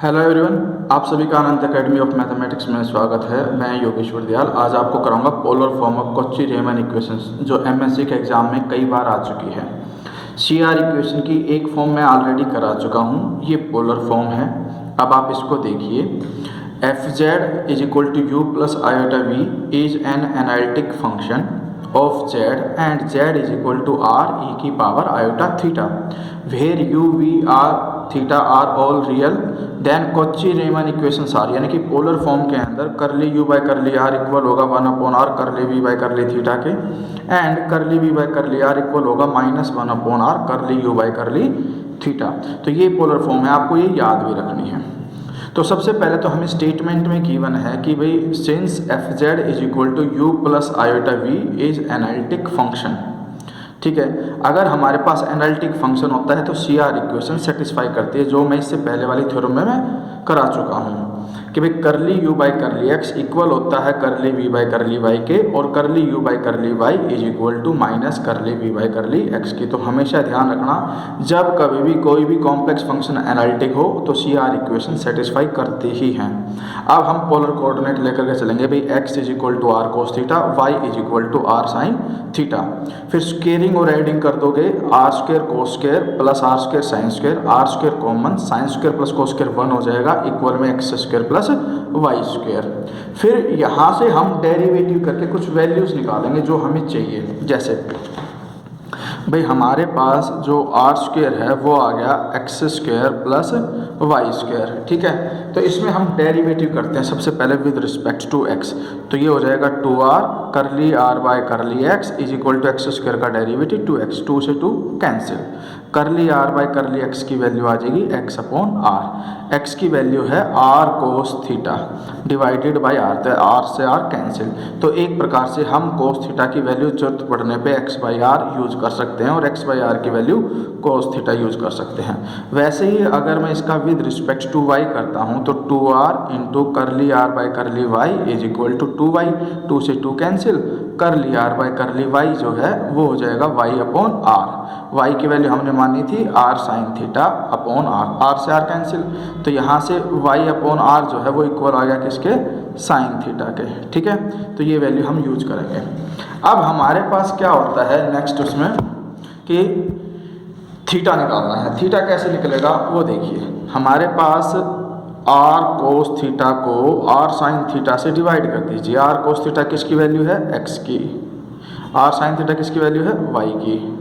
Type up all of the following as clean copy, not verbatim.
Hello everyone, आप सभी का अनंत एकेडमी ऑफ मैथमेटिक्स में स्वागत है। मैं योगेश्वर दयाल आज आपको कराऊंगा polar form of Cauchy Riemann equations जो एमएससी के एग्जाम में कई बार आ चुकी है। सीआर इक्वेशन की एक फॉर्म मैं ऑलरेडी करा चुका हूँ, ये पोलर फॉर्म है। अब आप इसको देखिए, F Z is equal to you plus iota we is an analytic function of z and z is equal to r e की power iota theta where u v r theta are all real then Cauchy Riemann equations are, यानी कि polar form के अंदर curly u by curly r equal होगा 1/r curly v by curly theta के and curly v by curly r equal होगा -1/r करली u by curly theta. तो ये पोलर फॉर्म है, आपको ये याद भी रखनी है। तो सबसे पहले तो हमें स्टेटमेंट में गिवन है कि भाई since f Z is equal to you plus iota we is analytic function. ठीक है, अगर हमारे पास एनालिटिक फंक्शन होता है तो सी आर इक्वेशन सेटिस्फाई करती है, जो मैं इससे पहले वाली थ्योरम में मैं करा चुका हूँ कि भाई करली u by curly x equal होता है करली वी बाई करली वाई के, और curly u by curly y is equal to minus curly v by curly x की। तो हमेशा ध्यान रखना, जब कभी भी कोई भी कॉम्प्लेक्स फंक्शन एनालिटिक हो तो सी आर इक्वेशन सेटिस्फाई करती ही हैं। अब हम पोलर कोऑर्डिनेट लेकर के चलेंगे, भाई x is equal to r cos theta, y is equal to r sine theta. फिर स्केयरिंग और एडिंग कर दोगे, r square cos square plus r square sine square, r square common, sine square plus cos square 1 हो जाएगा equal में x square plus y square. फिर यहाँ से हम डेरिवेटिव करके कुछ वैल्यूज निकालेंगे जो हमें चाहिए। जैसे भाई हमारे पास जो आर स्क्र है वो आ गया x square plus y square. ठीक है, तो इसमें हम डेरिवेटिव करते हैं सबसे पहले विद रिस्पेक्ट टू एक्स। तो ये हो जाएगा 2r curly r by curly x is equal to x square का डेरिवेटिव 2x, 2 से 2 cancel, curly r by curly x की वैल्यू आ जाएगी x अपॉन आर। x की वैल्यू है r cos theta divided by r, तो r से r cancel. तो एक प्रकार से हम कोस थीटा की वैल्यू जरूरत पड़ने पे x बाई आर यूज कर सकते हैं और x बाई आर की वैल्यू कोस थीटा यूज कर सकते हैं। वैसे ही अगर मैं इसका विद रिस्पेक्ट टू y करता हूँ तो 2r into curly r by curly y is equal to 2y, 2 से 2 cancel, curly r by curly Y जो है वो हो जाएगा y अपॉन आर। y की वैल्यू हमने मानी थी r sign theta upon r, r से r कैंसिल, तो यहाँ से y अपॉन r जो है वो इक्वल आ गया किसके, साइन थीटा के। ठीक है, तो ये वैल्यू हम यूज करेंगे। अब हमारे पास क्या होता है नेक्स्ट उसमें कि थीटा निकालना है। थीटा कैसे निकलेगा वो देखिए, हमारे पास r कोस थीटा को r साइन थीटा से डिवाइड कर दीजिए। r कोस थीटा किसकी वैल्यू है, x की, r साइन थीटा किसकी वैल्यू है, y की।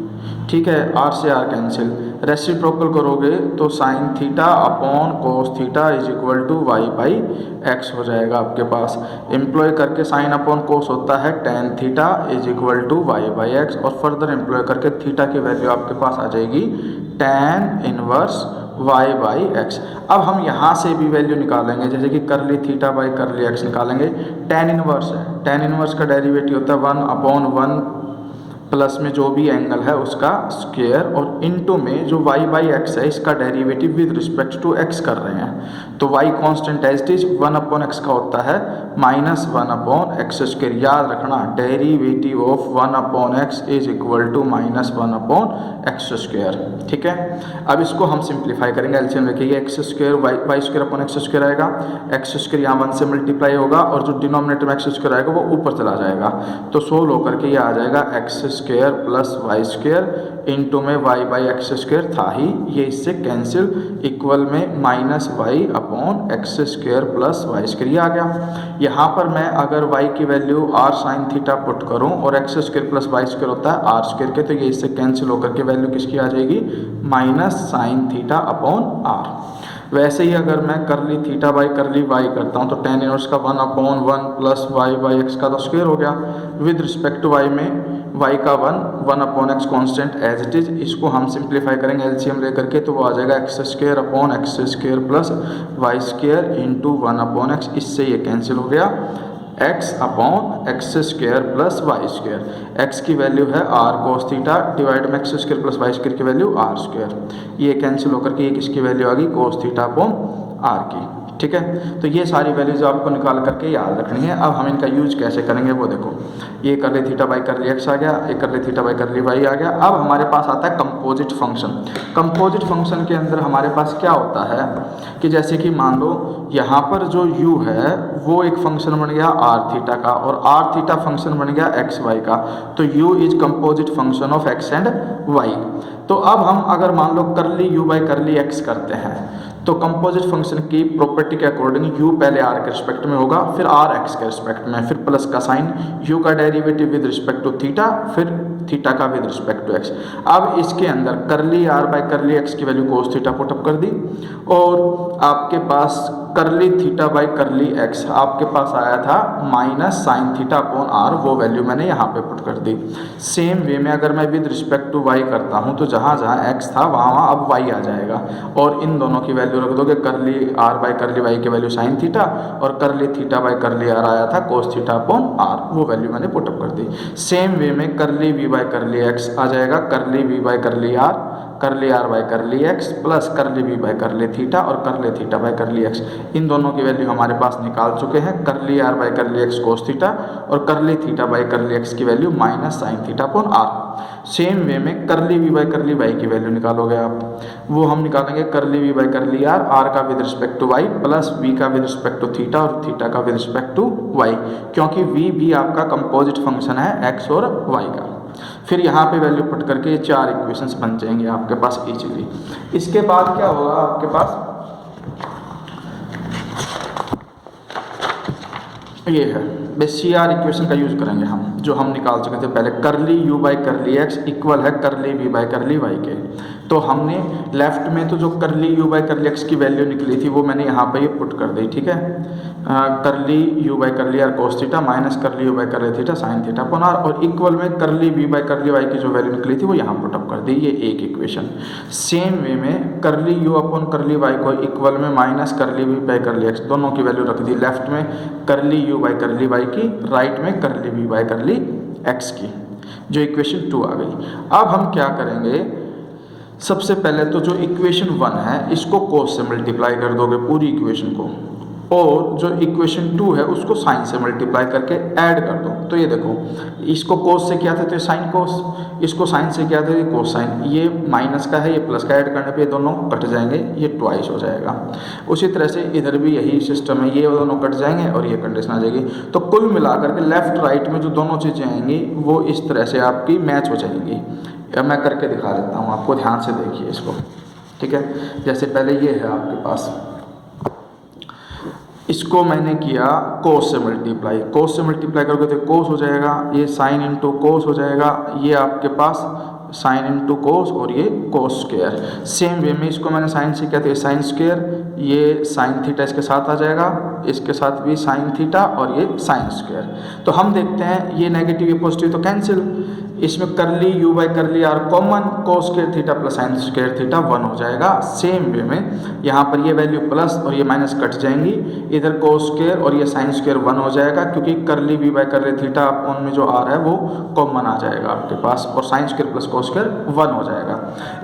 ठीक है, r से r कैंसिल, रेसिप्रोकल करोगे तो sine theta upon cos theta is equal to y by x हो जाएगा आपके पास। एम्प्लॉय करके साइन अपॉन कोस होता है tan theta is equal to y by x, और फर्दर एम्प्लॉय करके थीटा की वैल्यू आपके पास आ जाएगी tan inverse y by x. अब हम यहाँ से भी वैल्यू निकालेंगे, जैसे कि करली थीटा बाई करली एक्स निकालेंगे। टेन इनवर्स है, टेन इनवर्स का डेरिवेटिव होता है 1/1 प्लस में जो भी एंगल है उसका स्क्वायर, और इनटू में जो y बाई एक्स है इसका derivative with respect to x कर रहे हैं। तो y constant as it is 1/x का होता है -1/x स्क्वायर। याद रखना, derivative of 1/x is equal to -1/x square. ठीक है, अब इसको हम सिंप्लीफाई करेंगे, एलसीएम लेके x square y square upon x square आएगा, एक्स स्क्वायर यहाँ 1 से मल्टीप्लाई होगा और जो डिनोमिनेटर में एक्स स्क्वायर आएगा वो ऊपर चला जाएगा। तो सोल्व होकर के ये आ जाएगा x square plus y square into में वाई बाई एक्स स्क्वायर था ही, ये इससे कैंसिल, इक्वल में minus y upon x square plus y square. ये आ गया। यहाँ पर मैं अगर वाई की value r sine theta put करूँ और x square plus y square होता है आर स्क्वायर के, तो ये इससे कैंसिल होकर के वैल्यू किसकी आ जाएगी, minus sine theta upon r. वैसे ही अगर मैं करली थीटा बाई करली वाई करता हूँ तो टेन इनवर्स का 1/1 प्लस वाई बाई एक्स का तो स्क्वायर हो गया। विद रिस्पेक्ट टू वाई में y का 1/x constant as it is, इसको हम सिंप्लीफाई करेंगे एलसीएम लेकर के, तो वो आ जाएगा x square upon x square plus y square into 1/x। इससे ये कैंसिल हो गया, x upon x square plus y square. X की वैल्यू है r कोस थीटा डिवाइड में x square plus y square की वैल्यू r स्क्वायर। ये cancel होकर के ये किसकी वैल्यू आ गई, कोस थीटा अपॉन r की। ठीक है, तो ये सारी वैल्यूज आपको निकाल करके याद रखनी है। अब हम इनका यूज कैसे करेंगे वो देखो, ये करली थीटा बाई करली एक्स आ गया, ये करली थीटा बाई करली वाई आ गया। अब हमारे पास आता है कंपोजिट फंक्शन। कंपोजिट फंक्शन के अंदर हमारे पास क्या होता है कि जैसे कि मान लो यहाँ पर जो u है वो एक फंक्शन बन गया r थीटा का और r थीटा फंक्शन बन गया x y का, तो u is composite function of x and y। तो अब हम अगर मान लो करली u बाई करली x करते हैं तो कंपोजिट फंक्शन की प्रॉपर्टी के अकॉर्डिंग u पहले r के रिस्पेक्ट में होगा, फिर r x के रिस्पेक्ट में, फिर प्लस का साइन, u का derivative with respect to theta, फिर थीटा का विद रिस्पेक्ट टू x। अब इसके अंदर curly r by curly x की वैल्यू कोस थीटा पुटअप कर दी और आपके पास करली थीटा बाई करली x आपके पास आया था minus sine theta upon r, वो वैल्यू मैंने यहाँ पे पुट कर दी। सेम वे में अगर मैं विद रिस्पेक्ट टू y करता हूँ तो जहाँ जहाँ x था वहाँ अब y आ जाएगा और इन दोनों की वैल्यू रख दोगे, करली r बाई करली y की वैल्यू साइन थीटा और curly theta by curly r आया था कोस थीटा अपॉन r, वो वैल्यू मैंने पुटअप कर दी। सेम वे में curly v by curly x आ जाएगा, करली v बाई करली r, करली r by curly x plus करली v बाई करली थीटा और curly theta by curly x, इन दोनों की वैल्यू हमारे पास निकाल चुके हैं। Curly r by curly x cos theta और curly theta by curly x की value minus sine theta upon r। Same way में curly v by curly y की वैल्यू निकालोगे आप, वो हम निकालेंगे curly v by curly r, r का with respect to y plus v का विद रिस्पेक्ट टू थीटा और थीटा का विद रिस्पेक्ट टू y, क्योंकि v भी आपका कंपोजिट फंक्शन है x और y का। फिर यहाँ पे वैल्यू पुट करके ये 4 इक्वेशंस बन जाएंगे आपके पास इजीली। इसके बाद क्या होगा आपके पास, ये है बस CR इक्वेशन का यूज करेंगे हम, जो हम निकाल चुके थे पहले, करली u by curly x equal है करली v बाई करली y के। तो हमने लेफ्ट में तो जो करली u बाई करली x की वैल्यू निकली थी वो मैंने यहाँ पे ये पुट कर दी, ठीक है। करली u by curly r cos theta minus करली u by curly theta sine theta upon r, और इक्वल में curly v by curly y की जो वैल्यू निकली थी वो यहाँ पुट अप कर दी, ये एक इक्वेशन। सेम वे में करली u अपॉन करली y को इक्वल में माइनस करली v बाई करली x, दोनों की वैल्यू रख दी लेफ्ट में करली u बाई करली y की, राइट में curly v by curly x की, जो इक्वेशन 2 आ गई। अब हम क्या करेंगे, सबसे पहले तो जो इक्वेशन 1 है इसको कोस से मल्टीप्लाई कर दोगे पूरी इक्वेशन को, और जो इक्वेशन 2 है उसको साइन से मल्टीप्लाई करके ऐड कर दो। तो ये देखो, इसको कोस से किया था तो ये साइन कोस, इसको साइन से किया था ये कोस साइन, ये माइनस का है ये प्लस का, ऐड करने पे ये दोनों कट जाएंगे, ये ट्वाइस हो जाएगा। उसी तरह से इधर भी यही सिस्टम है, ये दोनों कट जाएंगे और ये कंडीशन आ जाएगी। तो कुल मिलाकर के लेफ्ट राइट में जो दोनों चीज़ें आएंगी वो इस तरह से आपकी मैच हो जाएंगी। अब मैं करके दिखा देता हूँ आपको, ध्यान से देखिए इसको, ठीक है। जैसे पहले ये है आपके पास, इसको मैंने किया कोस से मल्टीप्लाई, कोस से मल्टीप्लाई करोगे तो कोस हो जाएगा, ये साइन इंटू कोस हो जाएगा, ये आपके पास साइन इंटू कोस और ये कोस स्क्वायर। सेम वे में इसको मैंने साइन से किया तो ये साइन स्क्वायर, ये साइन थीटा इसके साथ आ जाएगा, इसके साथ भी साइन थीटा और ये साइन स्क्वायर। तो हम देखते हैं ये नेगेटिव ये पॉजिटिव तो कैंसिल, इसमें करली u by curly r common, cos square theta plus sine square theta 1 हो जाएगा। सेम वे में यहाँ पर ये वैल्यू प्लस और ये माइनस कट जाएंगी, इधर कोस स्क्वायर और ये साइन स्क्वायर 1 हो जाएगा, क्योंकि करली v by curly theta upon में जो r है वो कॉमन आ जाएगा आपके पास, और sine square plus cos square 1 हो जाएगा।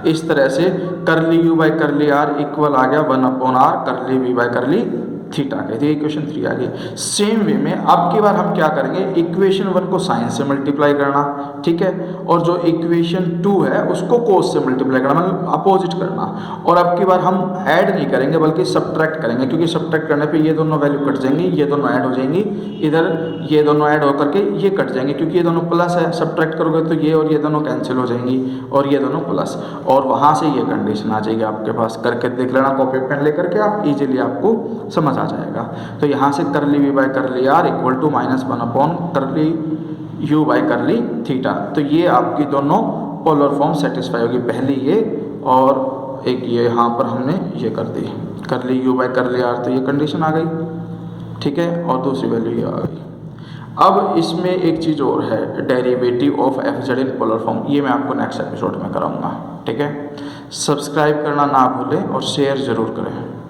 इस तरह से curly u by curly r equal आ गया 1 upon r curly v by curly theta के, तो इक्वेशन 3 आ गई। सेम वे में अब की बार हम क्या करेंगे, इक्वेशन 1 को साइन से मल्टीप्लाई करना, ठीक है, और जो इक्वेशन 2 है उसको कोस से मल्टीप्लाई करना, मतलब अपोजिट करना। और अब की बार हम ऐड नहीं करेंगे बल्कि सब्ट्रैक्ट करेंगे, क्योंकि सब्ट्रैक्ट करने पे ये दोनों वैल्यू कट जाएंगी, ये दोनों ऐड हो जाएंगी, इधर ये दोनों ऐड होकर के ये कट जाएंगे, क्योंकि ये दोनों प्लस है, सब्ट्रैक्ट करोगे तो ये और ये दोनों कैंसिल हो जाएंगी और ये दोनों प्लस, और वहाँ से ये कंडीशन आ जाएगी आपके पास। करके देख लेना, कॉपी पेन लेकर के आप, इजीली आपको समझ आ जाएगा। तो यहाँ से curly v by curly r equal to minus 1 upon curly u by curly theta, तो ये आपकी दोनों पोलर फॉर्म सेटिस्फाई होगी, पहली ये और एक ये यहाँ पर हमने ये कर दी करली u बाई करली r, तो ये कंडीशन आ गई, ठीक है, और दूसरी वैल्यू ये आ गई। अब इसमें एक चीज़ और है, derivative of fz in polar form, ये मैं आपको नेक्स्ट एपिसोड में कराऊंगा, ठीक है। सब्सक्राइब करना ना भूलें और शेयर ज़रूर करें।